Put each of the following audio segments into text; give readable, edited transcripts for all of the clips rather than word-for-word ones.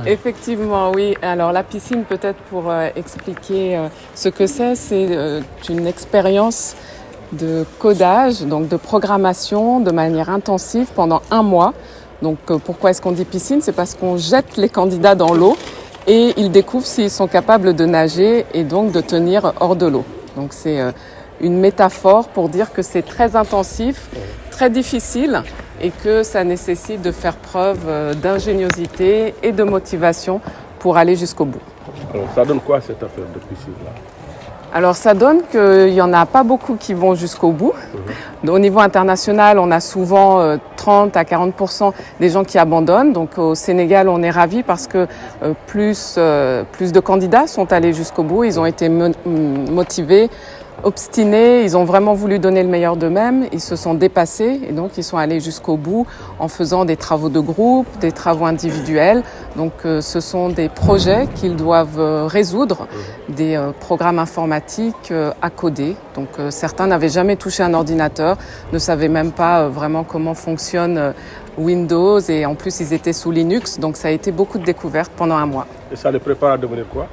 Effectivement, oui. Alors la piscine, peut-être pour expliquer ce que c'est une expérience de codage, donc de programmation de manière intensive pendant un mois. Donc pourquoi est-ce qu'on dit piscine? C'est parce qu'on jette les candidats dans l'eau et ils découvrent s'ils sont capables de nager et donc de tenir hors de l'eau. Donc c'est une métaphore pour dire que c'est très intensif, très difficile et que ça nécessite de faire preuve d'ingéniosité et de motivation pour aller jusqu'au bout. Alors ça donne quoi cette affaire de piscine-là? Alors ça donne qu'il n'y en a pas beaucoup qui vont jusqu'au bout. Au niveau international, on a souvent 30 à 40% des gens qui abandonnent. Donc au Sénégal, on est ravis parce que plus de candidats sont allés jusqu'au bout. Ils ont été motivés, obstinés, ils ont vraiment voulu donner le meilleur d'eux-mêmes, ils se sont dépassés et donc ils sont allés jusqu'au bout en faisant des travaux de groupe, des travaux individuels. Donc ce sont des projets qu'ils doivent résoudre, des programmes informatiques à coder. Donc certains n'avaient jamais touché un ordinateur, ne savaient même pas vraiment comment fonctionne Windows et en plus ils étaient sous Linux, donc ça a été beaucoup de découvertes pendant un mois. Et ça les prépare à devenir quoi?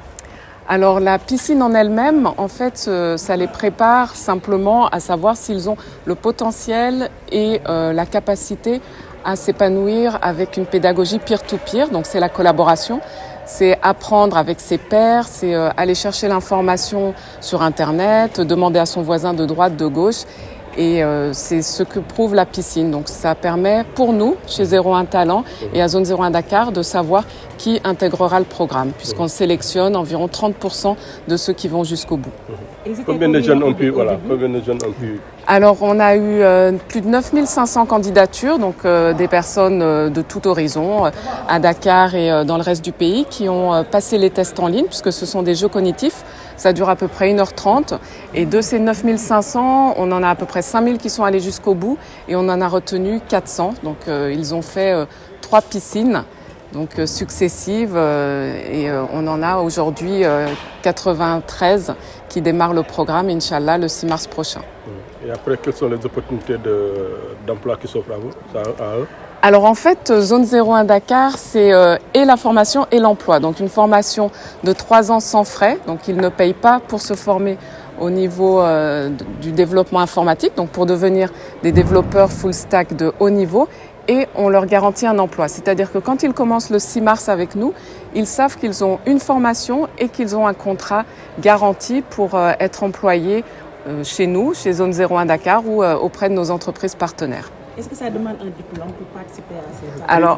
Alors la piscine en elle-même, en fait, ça les prépare simplement à savoir s'ils ont le potentiel et la capacité à s'épanouir avec une pédagogie peer-to-peer. Donc c'est la collaboration, c'est apprendre avec ses pairs, c'est aller chercher l'information sur Internet, demander à son voisin de droite, de gauche. Et c'est ce que prouve la piscine. Donc ça permet pour nous, chez 01 Talent et à Zone 01 Dakar, de savoir qui intégrera le programme, puisqu'on sélectionne environ 30% de ceux qui vont jusqu'au bout. Combien de jeunes ont pu, Alors on a eu plus de 9500 candidatures, donc des personnes de tout horizon, à Dakar et dans le reste du pays, qui ont passé les tests en ligne, puisque ce sont des jeux cognitifs. Ça dure à peu près 1h30 et de ces 9500, on en a à peu près 5000 qui sont allés jusqu'au bout et on en a retenu 400. Donc ils ont fait 3 piscines donc successives et on en a aujourd'hui 93 qui démarrent le programme, Inch'Allah, le 6 mars prochain. Et après, quelles sont les opportunités d'emploi qui s'offrent à vous, à eux? Alors en fait, Zone 01 Dakar, c'est et la formation et l'emploi. Donc une formation de 3 ans sans frais. Donc ils ne payent pas pour se former au niveau du développement informatique, donc pour devenir des développeurs full stack de haut niveau. Et on leur garantit un emploi. C'est-à-dire que quand ils commencent le 6 mars avec nous, ils savent qu'ils ont une formation et qu'ils ont un contrat garanti pour être employés chez nous, chez Zone 01 Dakar ou auprès de nos entreprises partenaires. Est-ce que ça demande un diplôme pour participer à ces Alors,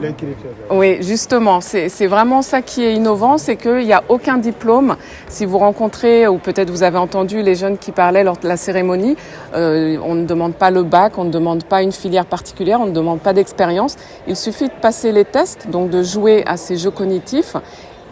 oui, justement, c'est vraiment ça qui est innovant, c'est qu'il n'y a aucun diplôme. Si vous rencontrez, ou peut-être vous avez entendu les jeunes qui parlaient lors de la cérémonie, on ne demande pas le bac, on ne demande pas une filière particulière, on ne demande pas d'expérience. Il suffit de passer les tests, donc de jouer à ces jeux cognitifs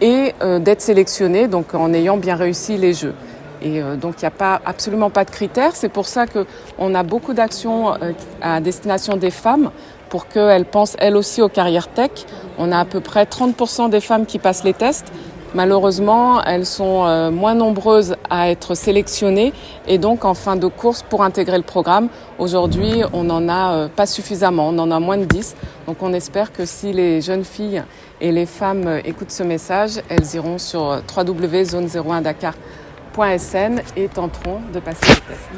et d'être sélectionné, donc en ayant bien réussi les jeux. Et donc il n'y a absolument pas de critères. C'est pour ça qu'on a beaucoup d'actions à destination des femmes pour qu'elles pensent elles aussi aux carrières tech. On a à peu près 30% des femmes qui passent les tests. Malheureusement, elles sont moins nombreuses à être sélectionnées et donc en fin de course pour intégrer le programme. Aujourd'hui, on n'en a pas suffisamment, on en a moins de 10. Donc on espère que si les jeunes filles et les femmes écoutent ce message, elles iront sur www.zone01dakar.sn et tenteront de passer le test.